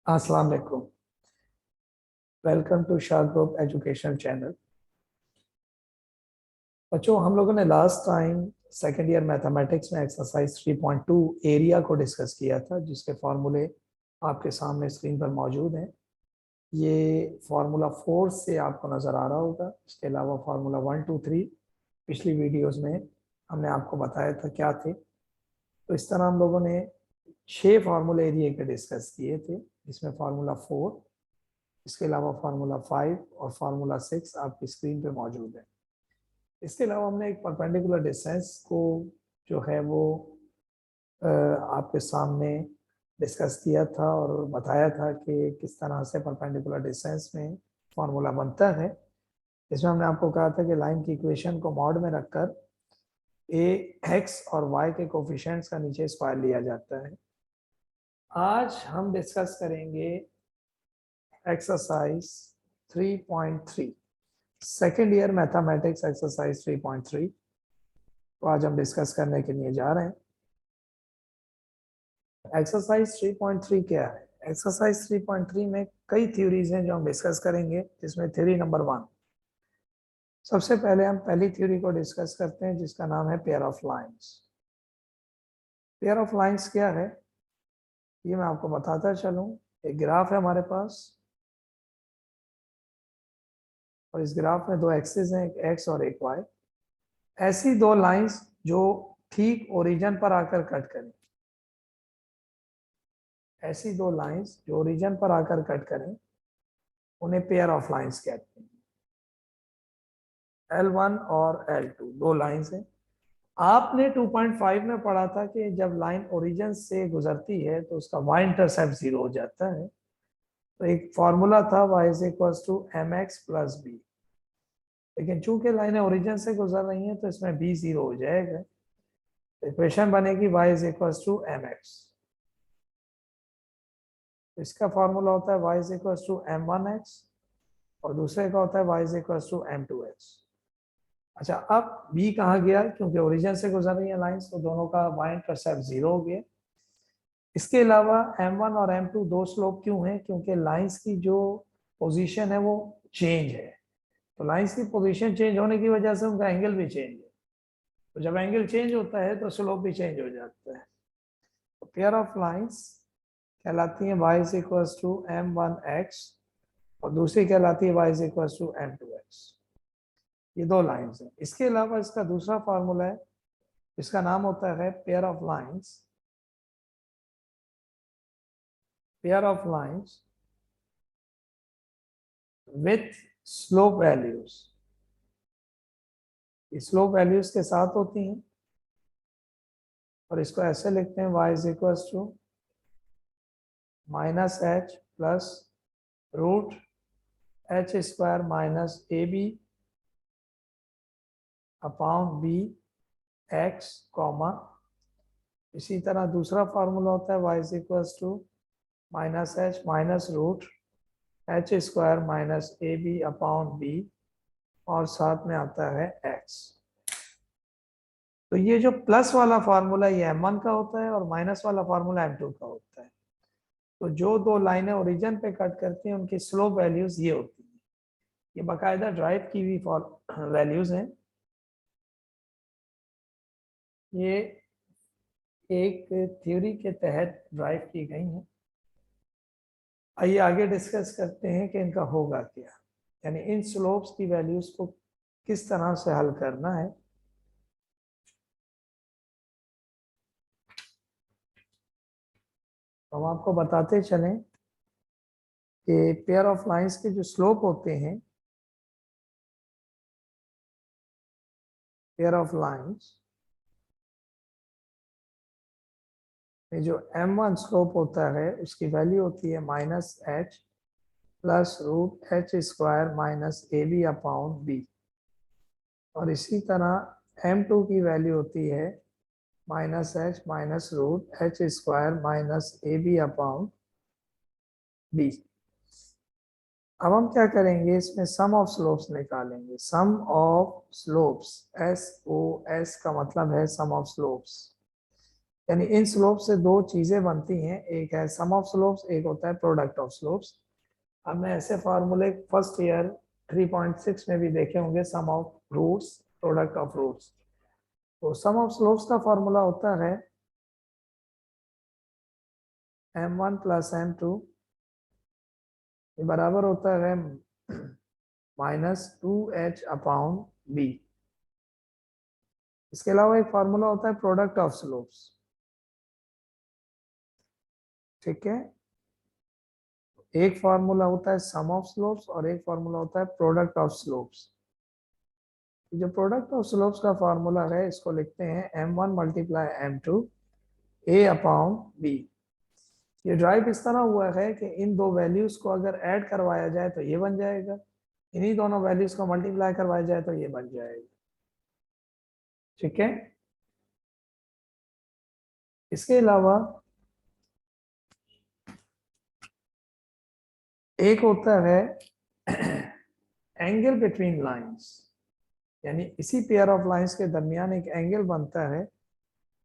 अस्सलाम वालेकुम। Welcome to Shah group education channel. बच्चों, हम लोगों ने last time second year mathematics में एक्सरसाइज 3.2 एरिया को डिस्कस किया था, जिसके फार्मूले आपके सामने स्क्रीन पर मौजूद हैं। ये फार्मूला 4 से आपको नज़र आ रहा होगा। इसके अलावा फार्मूला 1, 2, 3 पिछली वीडियोस में हमने आपको बताया था क्या थे। तो इस तरह हम लोगों ने 6 फार्मूले एरिया के डिस्कस किए थे, जिसमें फार्मूला 4, इसके अलावा फार्मूला 5 और फार्मूला 6 आपकी स्क्रीन पे मौजूद है। इसके अलावा हमने एक परपेंडिकुलर डिस्टेंस को जो है वो आपके सामने डिस्कस किया था और बताया था कि किस तरह से परपेंडिकुलर डिस्टेंस में फार्मूला बनता है। इसमें हमने आपको कहा था कि लाइन की इक्वेशन को मॉड में रखकर ए एक्स और वाई के कोफिशिएंट्स का नीचे स्क्वायर लिया जाता है। आज हम डिस्कस करेंगे exercise 3.3, second year mathematics exercise 3.3 तो आज हम डिस्कस करने के लिए जा रहे हैं। एक्सरसाइज 3.3 क्या है? एक्सरसाइज 3.3 में कई थ्योरीज हैं जो हम डिस्कस करेंगे, जिसमें थ्योरी नंबर 1। सबसे पहले हम पहली थ्योरी को डिस्कस करते हैं, जिसका नाम है pair of lines. Pair of lines क्या है ये मैं आपको बताता चलूं। एक ग्राफ है हमारे पास और इस ग्राफ में दो एक्सिस हैं, एक एक्स और एक वाई। ऐसी दो लाइंस जो ठीक ओरिजिन पर आकर कट करें, ऐसी दो लाइंस जो ओरिजिन पर आकर कट करें उन्हें पेयर ऑफ लाइंस कहते हैं। L1 और L2 दो लाइंस हैं। आपने 2.5 में पढ़ा था कि जब लाइन ओरिजिन से गुजरती है तो उसका y इंटरसेप्ट 0 हो जाता है। तो एक फॉर्मूला था y = mx + b, लेकिन चूंकि लाइनें ओरिजिन से गुजर रही हैं तो इसमें b 0 हो जाएगा। इक्वेशन बनेगी y = mx। इसका फॉर्मूला होता है y = m1x और दूसरे का होता है y = m2x। अच्छा, अब b कहाँ गया? क्योंकि ओरिजिन से गुजर रही है लाइंस, तो दोनों का y इंटरसेप्ट 0 हो गया। इसके अलावा m1 और m2 दो स्लोप क्यों हैं? क्योंकि लाइंस की जो पोजीशन है वो चेंज है। तो लाइंस की पोजीशन चेंज होने की वजह से उनका एंगल भी चेंज है। तो जब एंगल चेंज होता है तो स्लोप भी चेंज हो जाता है। तो पेयर ऑफ लाइंस कहलाती है y = m1x और दूसरी कहलाती है y = m2x। ये दो लाइंस हैं। इसके अलावा इसका दूसरा फार्मूला है, इसका नाम होता है pair of lines. Pair of lines with slope values. Slope values के साथ होती हैं और इसको ऐसे लिखते हैं y = -h plus √h² - ab upon b x, इसी तरह दूसरा फार्मूला होता है y = -h minus √h² - ab upon b और साथ में आता है x। तो ये जो प्लस वाला फार्मूला ये m1 का होता है और माइनस वाला फार्मूला m2 का होता है। तो जो दो लाइनें ओरिजिन पे कट करती हैं उनकी स्लोप वैल्यूज ये होती हैं। ये बाकायदा ड्राइव की हुई वैल्यूज हैं। ये एक थ्योरी के तहत ड्राइव की गई हैं। आइए आगे डिस्कस करते हैं कि इनका होगा क्या, यानी इन स्लोप्स की वैल्यूज को किस तरह से हल करना है। तो हम आपको बताते चलें कि पेयर ऑफ लाइंस के जो स्लोप होते हैं, पेयर ऑफ लाइंस में जो m1 स्लोप होता है उसकी वैल्यू होती है -h plus √h² - ab upon b और इसी तरह m2 की वैल्यू होती है -h minus √h² - ab upon b। अब हम क्या करेंगे, इसमें सम ऑफ स्लोप्स निकालेंगे। सम ऑफ स्लोप्स, SOS का मतलब है सम ऑफ स्लोप्स। यानी इन स्लोप से दो चीजें बनती हैं, एक है सम ऑफ स्लोप्स, एक होता है प्रोडक्ट ऑफ स्लोप्स। हमने ऐसे फार्मूले फर्स्ट ईयर 3.6 में भी देखे होंगे, sum of roots, product of roots. तो सम ऑफ स्लोप्स का फॉर्मूला होता है m1 प्लस m2 ये बराबर होता है -2h अपॉन b। इसके अलावा एक फॉर्मूला होता है प्रोडक्ट ऑफ स्लोप्स, ठीक है। एक फार्मूला होता है सम ऑफ स्लोप्स और एक फार्मूला होता है प्रोडक्ट ऑफ स्लोप्स। जो प्रोडक्ट ऑफ स्लोप्स का फार्मूला है इसको लिखते हैं m1 multiply m2 a upon b। ये ड्राइव इस तरह हुआ है कि इन दो वैल्यूज को अगर ऐड करवाया जाए तो ये बन जाएगा, इन्हीं दोनों वैल्यूज को मल्टीप्लाई करवाया जाए तो ये बन जाएगा, ठीक है। इसके अलावा एक होता है एंगल बिटवीन लाइंस, यानी इसी पेयर ऑफ लाइंस के दरमियान एक एंगल बनता है,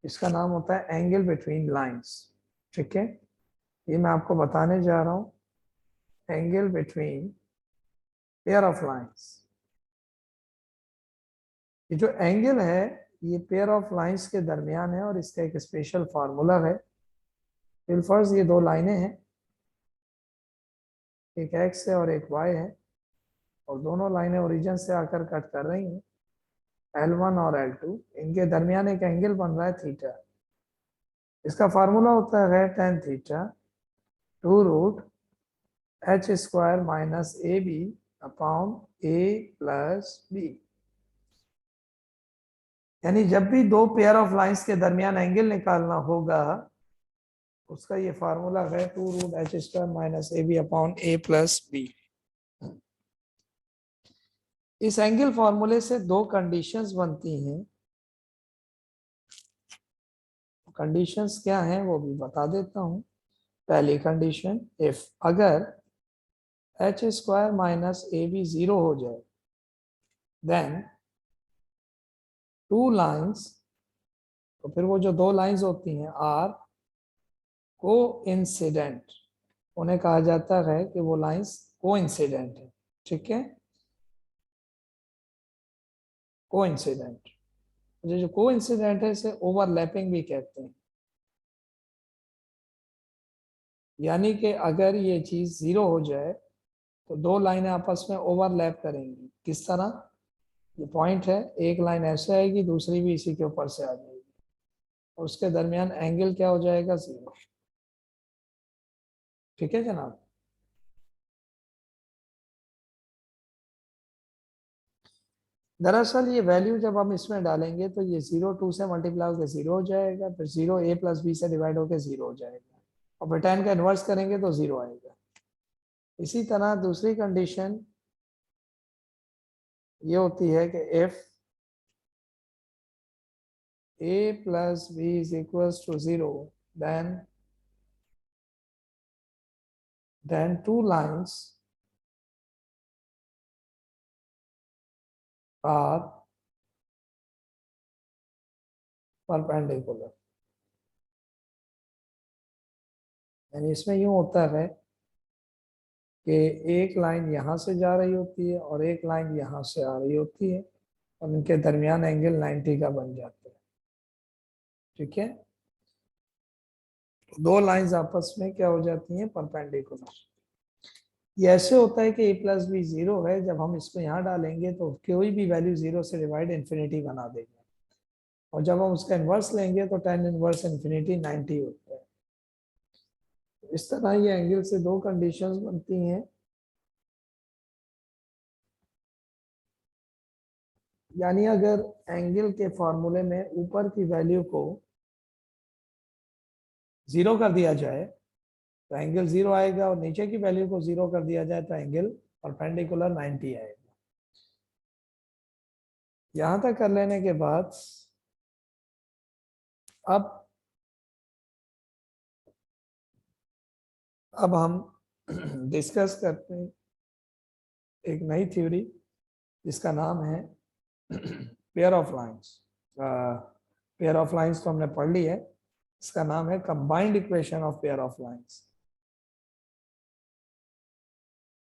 इसका नाम होता है एंगल बिटवीन लाइंस, ठीक है। ये मैं आपको बताने जा रहा हूं, angle between pair of lines. ये जो एंगल है ये पेयर ऑफ लाइंस के दरमियान है और इसका एक स्पेशल फार्मूला है। फर्ज ये दो लाइनें हैं, एक x है और एक y है, और दोनों लाइनें ओरिजिन से आकर कट कर रही हैं, L1 और L2। इनके दरमियान एक एंगल बन रहा है थीटा। इसका फार्मूला होता है tan theta 2 root h square minus A B upon a plus B. यानी जब भी दो पेयर ऑफ लाइंस के दरमियान एंगल निकालना होगा उसका ये फार्मूला है 2 root h square minus A B upon a plus b. इस एंगल फार्मूले से दो कंडीशंस बनती हैं। कंडीशंस क्या हैं वो भी बता देता हूं। पहली कंडीशन, इफ अगर h स्क्वायर माइनस ए बी 0 हो जाए देन टू लाइंस, तो फिर वो जो दो लाइंस होती हैं आर को इंसिडेंट, उन्हें कहा जाता है कि वो लाइंस को इंसिडेंट है, ठीक है। को इंसिडेंट, जो को इंसिडेंट है इसे ओवरलैपिंग भी कहते हैं। यानी कि अगर ये चीज 0 हो जाए तो दो लाइनें आपस में ओवरलैप करेंगी। किस तरह, ये पॉइंट है, एक लाइन ऐसे आएगी दूसरी भी इसी के ऊपर से आ जाएगी और उसके दरमियान एंगल क्या हो जाएगा, 0, ठीक है जनाब। दरअसल ये वैल्यू जब हम इसमें डालेंगे तो ये 0 2 से मल्टीप्लाई होकर 0 हो जाएगा, फिर 0 a प्लस बी से डिवाइड होकर 0 हो जाएगा, और फिर tan का इन्वर्स करेंगे तो 0 आएगा। इसी तरह दूसरी कंडीशन ये होती है कि if a plus b is equals to 0 then two lines are perpendicular। यानी इसमें यूं होता है कि एक लाइन यहाँ से जा रही होती है और एक लाइन यहाँ से आ रही होती है और इनके दरमियान एंगल 90 का बन जाता है, ठीक है। दो लाइंस आपस में क्या हो जाती हैं, परपेंडिकुलर। ये ऐसे होता है कि a प्लस बी 0 है, जब हम इसको यहाँ डालेंगे तो कोई भी वैल्यू 0 से डिवाइड इन्फिनिटी बना देगा, और जब हम उसका इन्वर्स लेंगे तो tan इनवर्स इन्फिनिटी 90 होता है। इस तरह ये एंगल से दो कंडीशंस बनती हैं। यानी अगर एंगल के फॉर्मूले में ऊपर की वैल्यू को 0 कर दिया जाए तो एंगल 0 आएगा, और नीचे की वैल्यू को 0 कर दिया जाए तो एंगल परपेंडिकुलर 90 आएगा। यहां तक कर लेने के बाद अब हम डिस्कस करते हैं एक नई थ्योरी जिसका नाम है pair of lines. Pair of lines तो हमने पढ़ ली है, इसका नाम है combined equation of pair of lines.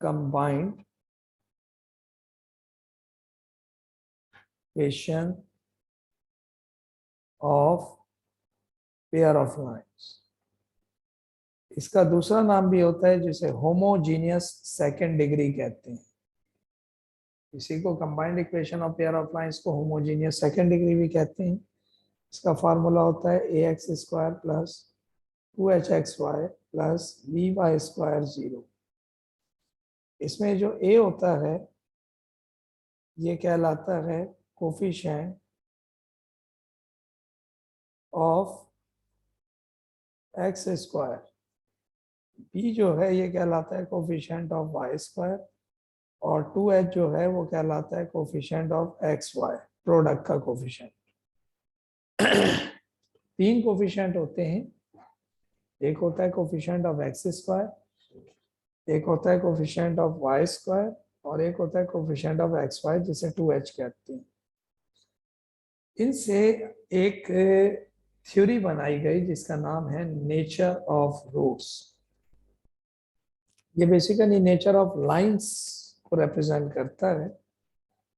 Combined equation of pair of lines. इसका दूसरा नाम भी होता है जिसे होमोजीनियस सेकंड डिग्री कहते हैं। इसी को combined equation of pair of lines को होमोजीनियस सेकंड डिग्री भी कहते हैं। इसका फार्मूला होता है ax² plus 2hxy plus by² 0। इसमें जो a होता है ये कहलाता है कोफिशिएंट ऑफ x²। b जो है ये कहलाता है कोफिशिएंट ऑफ y²। और 2h जो है वो कहलाता है कोफिशिएंट ऑफ xy, प्रोडक्ट का कोफिशिएंट। 3 कोफिशिएंट होते हैं। एक होता है कोफिशिएंट ऑफ x², एक होता है कोफिशिएंट ऑफ y² और एक होता है कोफिशिएंट ऑफ xy जिसे 2h कहते हैं। इनसे एक थ्योरी बनाई गई जिसका नाम है नेचर ऑफ रूट्स। ये बेसिकली नेचर ऑफ लाइंस को रिप्रेजेंट करता है,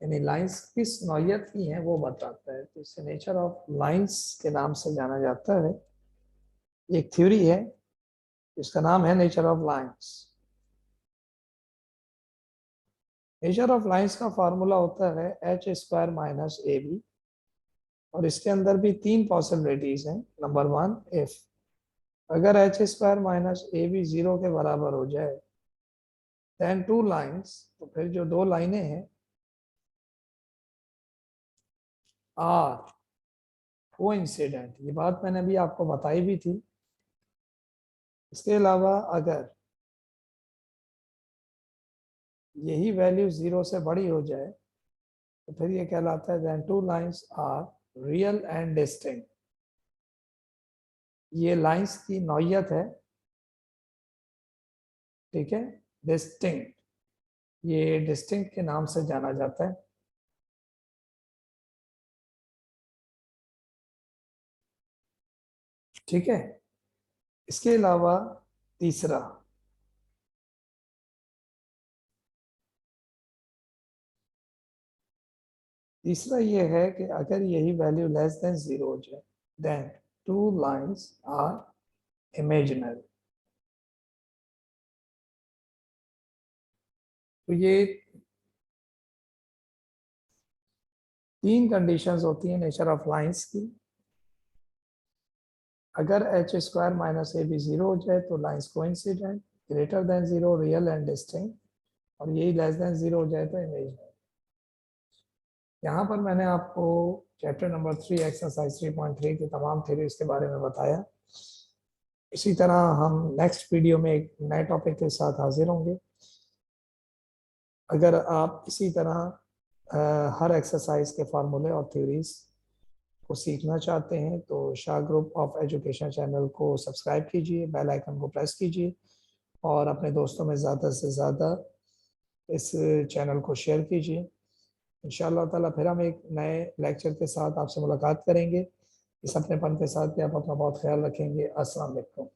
यानी लाइंस किस नौयत की हैं वो बताता है, तो इसे नेचर ऑफ लाइंस के नाम से जाना जाता है। एक थ्योरी है जिसका नाम है nature of lines. Nature of lines का फार्मूला होता है h² माइनस ab और इसके अंदर भी 3 पॉसिबिलिटीज हैं। नंबर 1, इफ अगर h² माइनस ab 0 के बराबर हो जाए देन 2 लाइंस, तो फिर जो 2 लाइनें हैं आर कोइंसिडेंट। ये बात मैंने अभी आपको बताई भी थी। इसके अलावा अगर यही वैल्यू 0 से बड़ी हो जाए तो फिर ये कहलाता है then 2 lines are real and distinct. ये लाइंस की नौयत है, ठीक है, डिस्टिंक्ट। ये डिस्टिंक्ट के नाम से जाना जाता है। ठीक है। इसके अलावा तीसरा ये है कि अगर यही वैल्यू लेस देन 0 हो जाए देन 2 लाइंस आर इमेजिनरी। तो ये 3 कंडीशंस होती हैं नेचर ऑफ लाइंस की। अगर h² माइनस ab 0 हो जाए तो lines coincident, greater than 0 real and distinct, और यही लेस देन 0 हो जाए तो इमेजिनरी। यहाँ पर मैंने आपको चैप्टर नंबर 3 एक्सरसाइज 3.3 की तमाम थ्योरीज के बारे में बताया। इसी तरह हम नेक्स्ट वीडियो में एक नए टॉपिक के साथ हाजिर होंगे। अगर आप इसी तरह हर एक्सरसाइज के फार्मूले और थ्योरीज को सीखना चाहते हैं तो Shah group of education channel को सब्सक्राइब कीजिए, बेल आइकन को प्रेस कीजिए और अपने दोस्तों में ज़्यादा से ज़्यादा इस चैनल को शेयर कीजिए। इंशाअल्लाह ताला फिर हम एक नए लेक्चर के साथ आपसे मुलाकात करेंगे। इस अपनेपन के साथ कि आप अपना बहुत ख्याल रखेंगे। अस्सलाम वालेकुम।